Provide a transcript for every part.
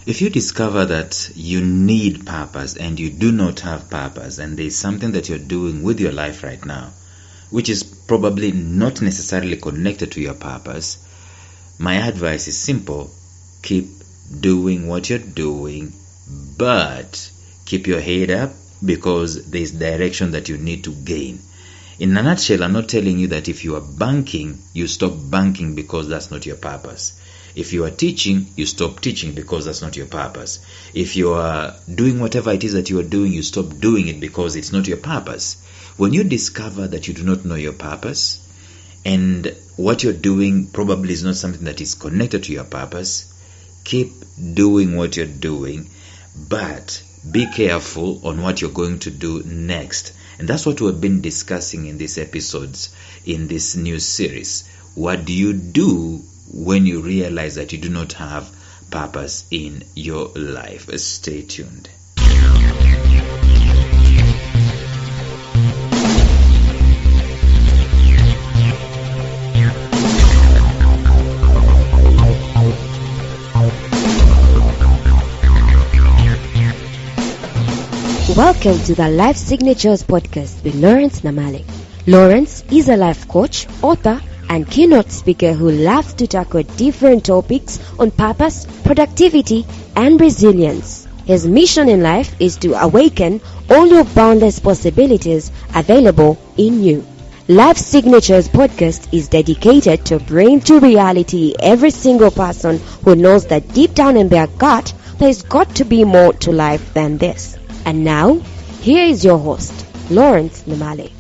If you discover that you need purpose and you do not have purpose, and there's something that you're doing with your life right now which is probably not necessarily connected to your purpose, my advice is simple. Keep doing what you're doing, but keep your head up, because there's direction that you need to gain. In a nutshell, I'm not telling you that if you are banking, you stop banking because that's not your purpose. If you are teaching, you stop teaching because that's not your purpose. If you are doing whatever it is that you are doing, you stop doing it because it's not your purpose. When you discover that you do not know your purpose, and what you're doing probably is not something that is connected to your purpose, keep doing what you're doing, but be careful on what you're going to do next. And that's what we've been discussing in these episodes, in this new series. What do you do when you realize that you do not have purpose in your life? Stay tuned. Welcome to the Life Signatures podcast with Lawrence Namale. Lawrence is a life coach, author, and keynote speaker who loves to tackle different topics on purpose, productivity, and resilience. His mission in life is to awaken all your boundless possibilities available in you. Life Signatures podcast is dedicated to bring to reality every single person who knows that deep down in their gut, there's got to be more to life than this. And now, here is your host, Lawrence Namale.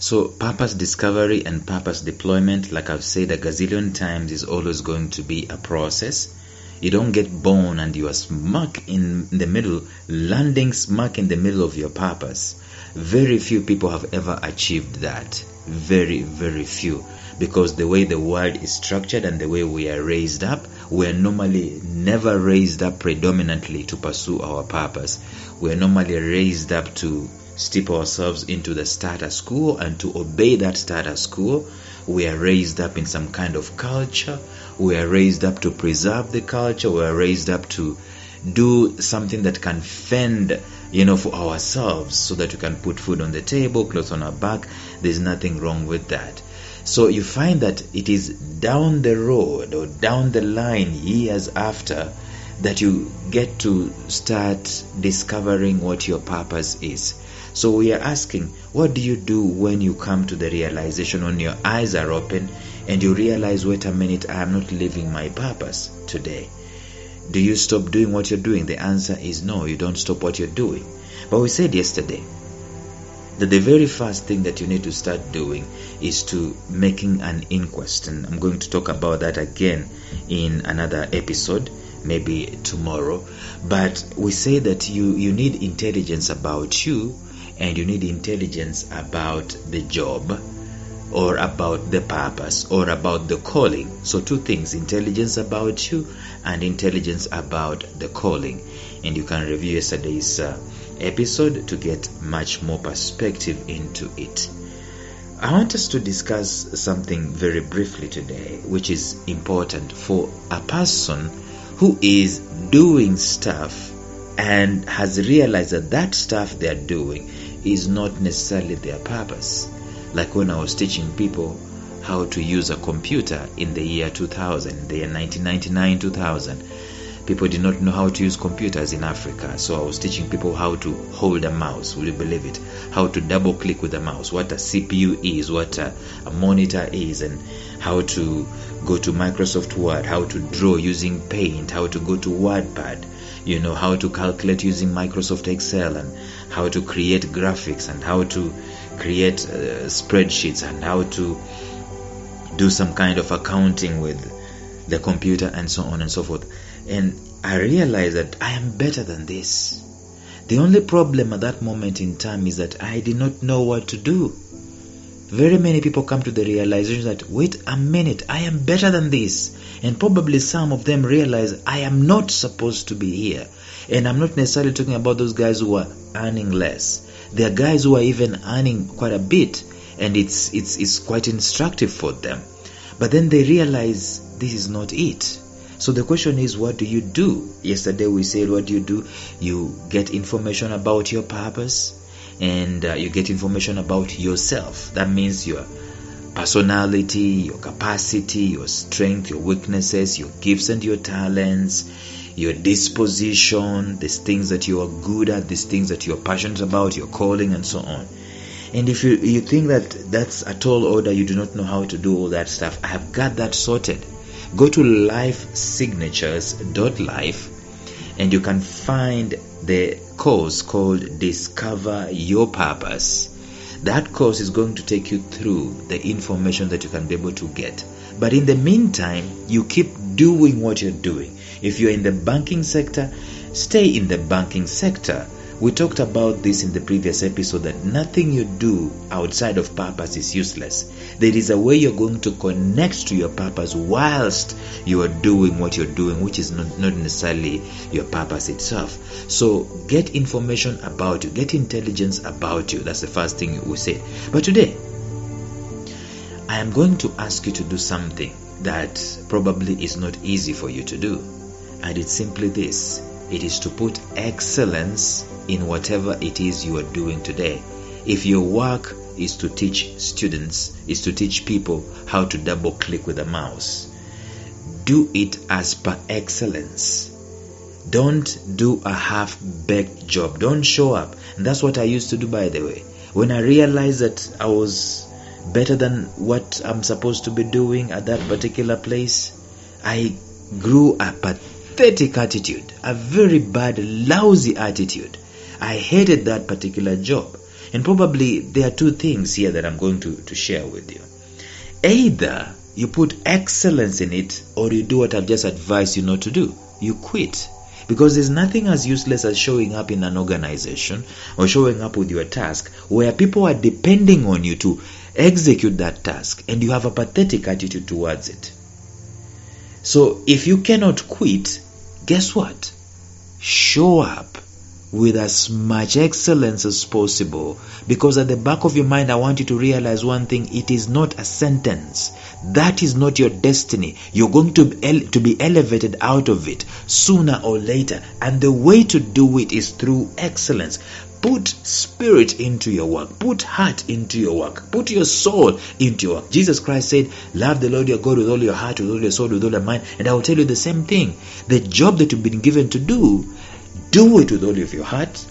So purpose discovery and purpose deployment, like I've said a gazillion times, is always going to be a process. You don't get born and you are smack in the middle, landing smack in the middle of your purpose. Very few people have ever achieved that. Very, very few. Because the way the world is structured and the way we are raised up, we are normally never raised up predominantly to pursue our purpose. We are normally raised up to steep ourselves into the status quo and to obey that status quo. We are raised up in some kind of culture. We are raised up to preserve the culture. We are raised up to do something that can fend, for ourselves, so that we can put food on the table, clothes on our back. There's nothing wrong with that. So you find that it is down the road or down the line, years after, that you get to start discovering what your purpose is. So we are asking, what do you do when you come to the realization, when your eyes are open and you realize, wait a minute, I am not living my purpose today? Do you stop doing what you're doing? The answer is no, you don't stop what you're doing. But we said yesterday that the very first thing that you need to start doing is to making an inquest. And I'm going to talk about that again in another episode, maybe tomorrow. But we say that you need intelligence about you, and you need intelligence about the job, or about the purpose, or about the calling. So two things, intelligence about you and intelligence about the calling. And you can review yesterday's episode to get much more perspective into it. I want us to discuss something very briefly today, which is important for a person who is doing stuff and has realized that that stuff they are doing is not necessarily their purpose. Like when I was teaching people how to use a computer in the year 2000, the year 1999-2000. People did not know how to use computers in Africa. So I was teaching people how to hold a mouse, will you believe it? How to double click with a mouse, what a CPU is, what a monitor is, and how to go to Microsoft Word, how to draw using Paint, how to go to WordPad, how to calculate using Microsoft Excel, and how to create graphics, and how to create spreadsheets, and how to do some kind of accounting with the computer, and so on and so forth. And I realized that I am better than this. The only problem at that moment in time is that I did not know what to do. Very many people come to the realization that, wait a minute, I am better than this. And probably some of them realize I am not supposed to be here. And I'm not necessarily talking about those guys who are earning less. There are guys who are even earning quite a bit, and it's quite instructive for them. But then they realize this is not it. So the question is, what do you do? Yesterday we said, what do you do? You get information about your purpose, and you get information about yourself. That means your personality, your capacity, your strength, your weaknesses, your gifts and your talents, your disposition, these things that you are good at, these things that you are passionate about, your calling, and so on. And if you think that that's a tall order, you do not know how to do all that stuff, I have got that sorted. Go to lifesignatures.life and you can find the course called Discover Your Purpose. That course is going to take you through the information that you can be able to get. But in the meantime, you keep doing what you're doing. If you're in the banking sector, stay in the banking sector. We talked about this in the previous episode, that nothing you do outside of purpose is useless. There is a way you're going to connect to your purpose whilst you are doing what you're doing, which is not necessarily your purpose itself. So get information about you, get intelligence about you. That's the first thing we say. But today, I am going to ask you to do something that probably is not easy for you to do. And it's simply this. It is to put excellence in whatever it is you are doing today. If your work is to teach students, is to teach people how to double click with a mouse, do it as per excellence. Don't do a half-baked job. Don't show up. And that's what I used to do, by the way. When I realized that I was better than what I'm supposed to be doing at that particular place, I grew a pathetic attitude, a very bad, lousy attitude. I hated that particular job. And probably there are two things here that I'm going to share with you. Either you put excellence in it, or you do what I've just advised you not to do. You quit. Because there's nothing as useless as showing up in an organization or showing up with your task where people are depending on you to execute that task, and you have a pathetic attitude towards it. So if you cannot quit, guess what? Show up with as much excellence as possible, because at the back of your mind, I want you to realize one thing: it is not a sentence. That is not your destiny. You're going to be elevated out of it sooner or later, and the way to do it is through excellence. Put spirit into your work. Put heart into your work. Put your soul into your work. Jesus Christ said, love the Lord your God with all your heart, with all your soul, with all your mind. And I will tell you the same thing. The job that you've been given to do it with all of your heart.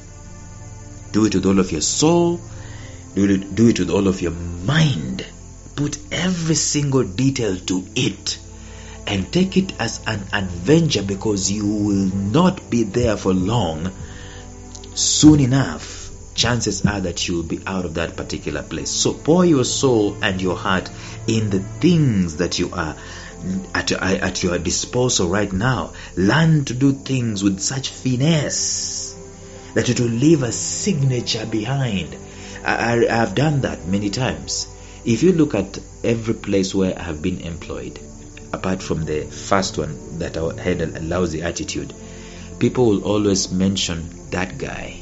Do it with all of your soul. Do it with all of your mind. Put every single detail to it. And take it as an adventure, because you will not be there for long. Soon enough, chances are that you will be out of that particular place. So pour your soul and your heart in the things that you are at your disposal right now. Learn to do things with such finesse that it will leave a signature behind. I've done that many times. If you look at every place where I have been employed, apart from the first one that I had a lousy attitude, people will always mention that guy.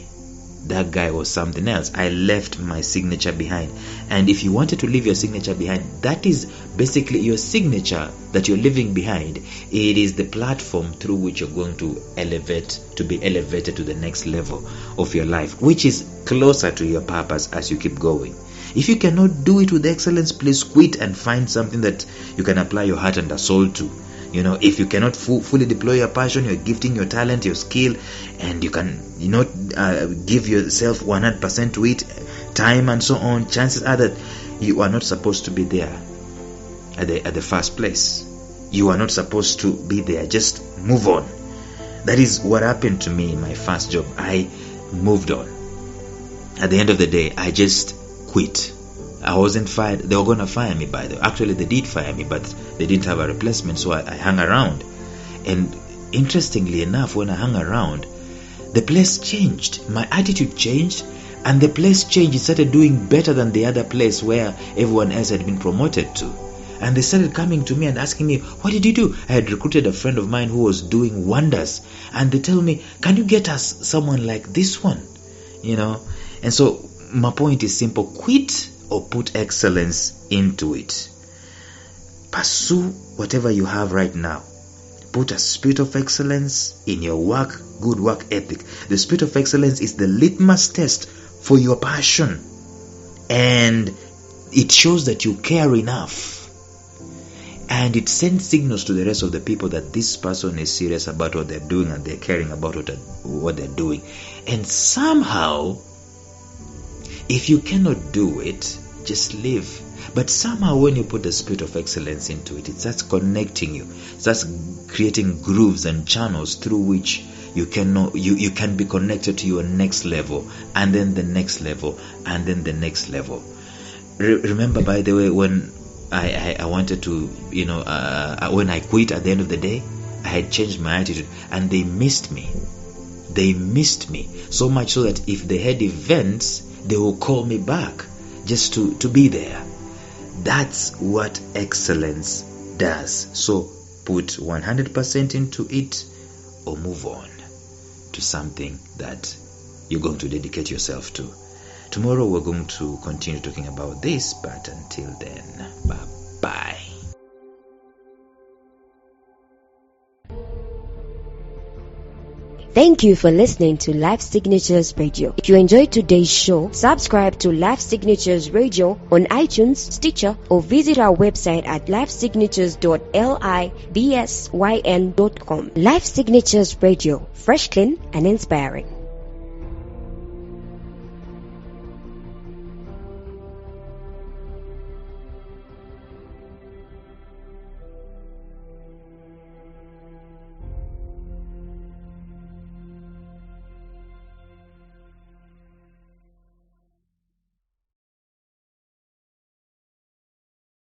That guy was something else. I left my signature behind. And if you wanted to leave your signature behind, that is basically your signature that you're leaving behind. It is the platform through which you're going to be elevated to the next level of your life, which is closer to your purpose as you keep going. If you cannot do it with excellence, please quit and find something that you can apply your heart and soul to. If you cannot fully deploy your passion, your gifting, your talent, your skill, and you can give yourself 100% to it, time and so on, chances are that you are not supposed to be there at the first place. You are not supposed to be there. Just move on. That is what happened to me in my first job. I moved on. At the end of the day, I just quit. I wasn't fired. They were going to fire me, by the way. Actually, they did fire me, but they didn't have a replacement, so I hung around. And interestingly enough, when I hung around, the place changed. My attitude changed, and the place changed. It started doing better than the other place where everyone else had been promoted to. And they started coming to me and asking me, what did you do? I had recruited a friend of mine who was doing wonders. And they tell me, can you get us someone like this one? And so my point is simple. Quit or put excellence into it. Pursue whatever you have right now. Put a spirit of excellence in your work, good work ethic. The spirit of excellence is the litmus test for your passion. And it shows that you care enough. And it sends signals to the rest of the people that this person is serious about what they're doing and they're caring about what they're doing. And somehow, if you cannot do it, just leave. But somehow when you put the spirit of excellence into it, it starts connecting you. It starts creating grooves and channels through which you can be connected to your next level, and then the next level, and then the next level. Remember, by the way, when I wanted to, when I quit at the end of the day, I had changed my attitude, and they missed me. They missed me so much so that if they had events, they will call me back just to be there. That's what excellence does. So put 100% into it, or move on to something that you're going to dedicate yourself to. Tomorrow we're going to continue talking about this, but until then, bye-bye. Thank you for listening to Life Signatures Radio. If you enjoyed today's show, subscribe to Life Signatures Radio on iTunes, Stitcher, or visit our website at lifesignatures.libsyn.com. Life Signatures Radio, fresh, clean, and inspiring.